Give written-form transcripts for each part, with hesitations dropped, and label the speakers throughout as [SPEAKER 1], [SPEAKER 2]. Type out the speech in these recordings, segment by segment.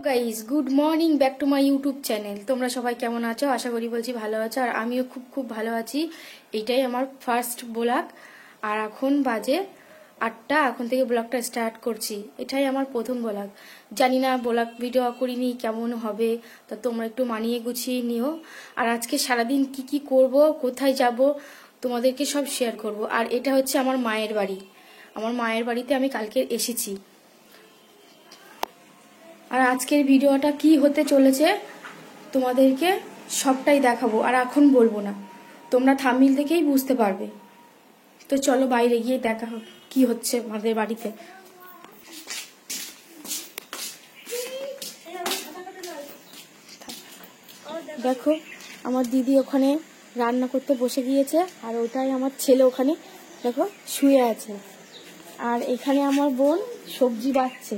[SPEAKER 1] Guys, good morning back to my YouTube channel. তোমরা সবাই কেমন আছো? আশা করি বলছি ভালো আছো, আর আমিও খুব খুব ভালো আছি। এইটাই আমার ফার্স্ট ব্লগ, আর এখন বাজে 8টা। এখন থেকে ব্লগটা স্টার্ট করছি। এটাই আমার প্রথম ব্লগ। জানি না ব্লগ ভিডিও করিনি কেমন হবে, তা তোমরা একটু মানিয়ে গুছিয়ে নিও। আর আজকে সারাদিন কি কি করব, কোথায় যাব, তোমাদেরকে সব শেয়ার করব। আর এটা হচ্ছে আমার মায়ের বাড়ি। আমার মায়ের বাড়িতে আমি কালকে এসেছি। আর আজকের ভিডিওটা কি হতে চলেছে তোমাদেরকে সবটাই দেখাবো, আর এখন বলবো না, তোমরা থাম্বনেল দেখেই বুঝতে পারবে। তো চলো বাইরে গিয়ে দেখা কি হচ্ছে আমাদের বাড়িতে। দেখো আমার দিদি ওখানে রান্না করতে বসে গিয়েছে, আর ওটাই আমার ছেলে ওখানে দেখো শুয়ে আছে। আর এখানে আমার বোন সবজি বাটছে।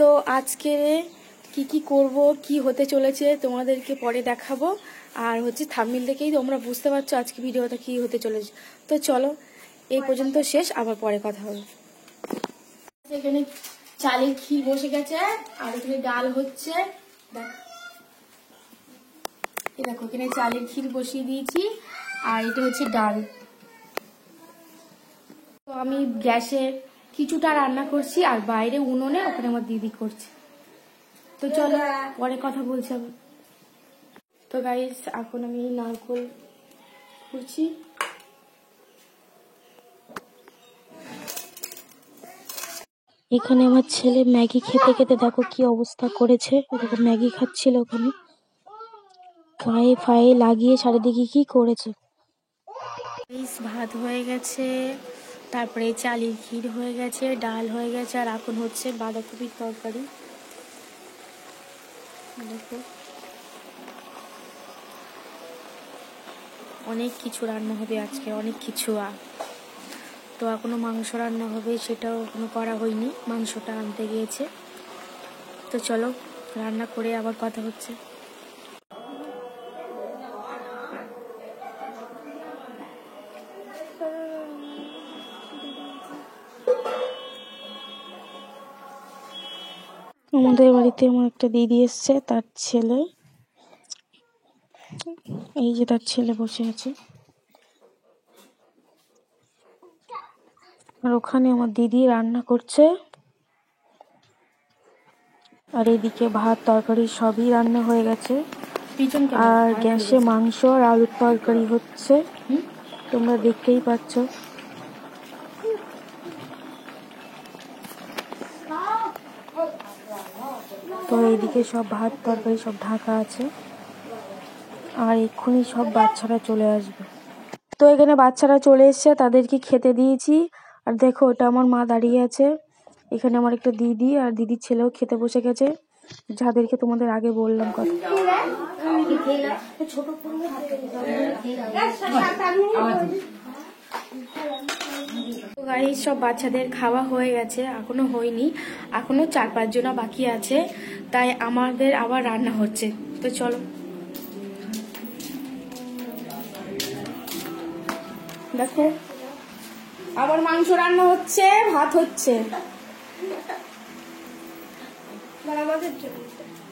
[SPEAKER 1] তো আজকে কি কি করব, কি হতে চলেছে তোমাদেরকে পরে দেখাবো। আর হচ্ছে থাম্বনেল দেখেই তোমরা বুঝতে পারছো আজকে ভিডিওটা কি হতে চলেছে। তো চলো এই পর্যন্ত শেষ, আবার পরে কথা হবে। এখানে চালের ক্ষীর বসে গেছে, আর এখানে ডাল হচ্ছে। দেখো এখানে চালের ক্ষীর বসিয়ে দিয়েছি, আর এটা হচ্ছে ডাল। তো আমি গ্যাসে কিছুটা রান্না করছি, আর বাইরে উনুনে ওখানে আমার দিদি করছে। তো চলো পরে কথা বলছি আবার। তো গাইস এখন আমি নারকেল করছি। এখানে আমার ছেলে ম্যাগি খেতে খেতে দেখো কি অবস্থা করেছে। দেখো ম্যাগি খাচ্ছিল, ওখানে গায়ে ফায়ে লাগিয়ে চারিদিকে কি করেছে। ভাত হয়ে গেছে, তারপরে চালের ক্ষীর হয়ে গেছে, ডাল হয়ে গেছে, আর এখন হচ্ছে বাঁধাকপির তরকারি। দেখো অনেক কিছু রান্না হবে আজকে, অনেক কিছু। তো এখনো মাংস রান্না হবে, সেটাও এখনো করা হয়নি, মাংসটা আনতে গিয়েছে। তো চলো রান্না করে আবার কথা হচ্ছে। আমাদের বাড়িতে আমার একটা দিদি এসছে, তার ছেলে, এই যে তার ছেলে বসে আছে। আর ওখানে আমার দিদি রান্না করছে, আর এদিকে ভাত তরকারি সবই রান্না হয়ে গেছে। আর গ্যাসে মাংস আর আলুর তরকারি হচ্ছে, তোমরা দেখতেই পাচ্ছ। তো এইদিকে সব ভাত তরকারি সব ঢাকা আছে, আর এক্ষুনি সব বাচ্চারা চলে আসবে। তো এখানে বাচ্চারা চলে এসছে, তাদেরকে খেতে দিয়েছি। আর দেখো ওটা আমার মা দাঁড়িয়ে আছে। এখানে আমার একটা দিদি আর দিদির ছেলেও খেতে বসে গেছে, যাদেরকে তোমাদের আগে বললাম কথা। গাইস সব বাচ্চাদের খাওয়া হয়ে গেছে, এখনো হয়নি, এখনো 4-5 জনা বাকি আছে, তাই আমাদের আবার রান্না হচ্ছে। তো চলো দেখো আবার মাংস রান্না হচ্ছে, ভাত হচ্ছে।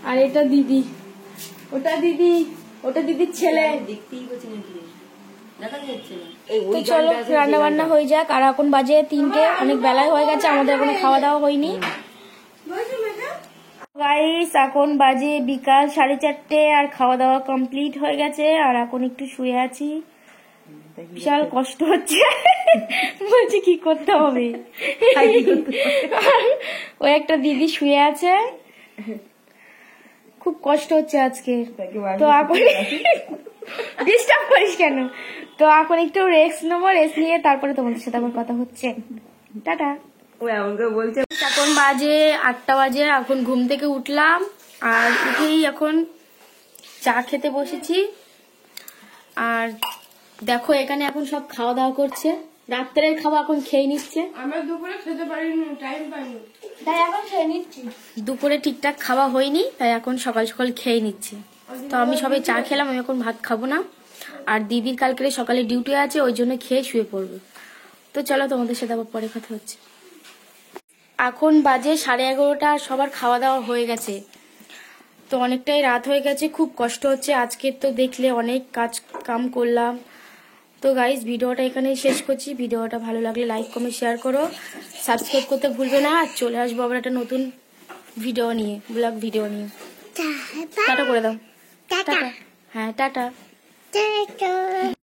[SPEAKER 1] আর এটা দিদি, ওটা দিদি, ওটা দিদির ছেলে। তো চলো রান্না বান্না হয়ে যাক। আর এখন বাজে 3টে, অনেক বেলায় হয়ে গেছে, আমাদের এখনো খাওয়া দাওয়া হয়নি। গাইস এখন বাজে বিকাল 4:30, আর খাওয়া দাওয়া কমপ্লিট হয়ে গেছে। আর এখন একটু শুয়ে আছি, বিশাল কষ্ট হচ্ছে। বলছি কি করতে হবে। ওই একটা দিদি শুয়ে আছে, খুব কষ্ট হচ্ছে আজকে। তো এখন ডিস্টার্ব করিস কেন। তো এখন একটু রেস্ট নেবো, রেস্ট নিয়ে তারপরে তোমাদের সাথে আবার কথা হচ্ছে। টাটা। এখন বাজে 8টা বাজে, এখন ঘুম থেকে উঠলাম, আর উঠেই এখন চা খেতে বসেছি। আর দেখো এখানে এখন সব খাওয়া দাওয়া করছে, রাত্রের খাওয়া এখন খেয়ে নিচ্ছে। আমরা দুপুরে খেতে পারিনি, টাইম পাইনি, তাই এখন খেয়ে নিচ্ছি। দুপুরে ঠিকঠাক খাওয়া হয়নি, তাই এখন সকাল সকাল খেয়ে নিচ্ছি। তো আমি সবাই চা খেলাম, আমি এখন ভাত খাবো না। আর দিদির কালকে সকালে ডিউটি আছে, ওই জন্য খেয়ে শুয়ে পড়বো। তো চলো তোমাদের সাথে আবার পরে কথা হচ্ছে। এখন বাজে 11:30, আর সবার খাওয়া দাওয়া হয়ে গেছে। তো অনেকটাই রাত হয়ে গেছে, খুব কষ্ট হচ্ছে আজকে। তো দেখলে অনেক কাম করলাম। তো গাইজ ভিডিওটা এখানেই শেষ করছি। ভিডিওটা ভালো লাগলে লাইক কমেন্ট শেয়ার করো, সাবস্ক্রাইব করতে ভুলবে না। আর চলে আসবো আবার একটা নতুন ভিডিও নিয়ে, ব্লগ ভিডিও নিয়ে। টাটা করে দাও। টাটা। হ্যাঁ টাটা।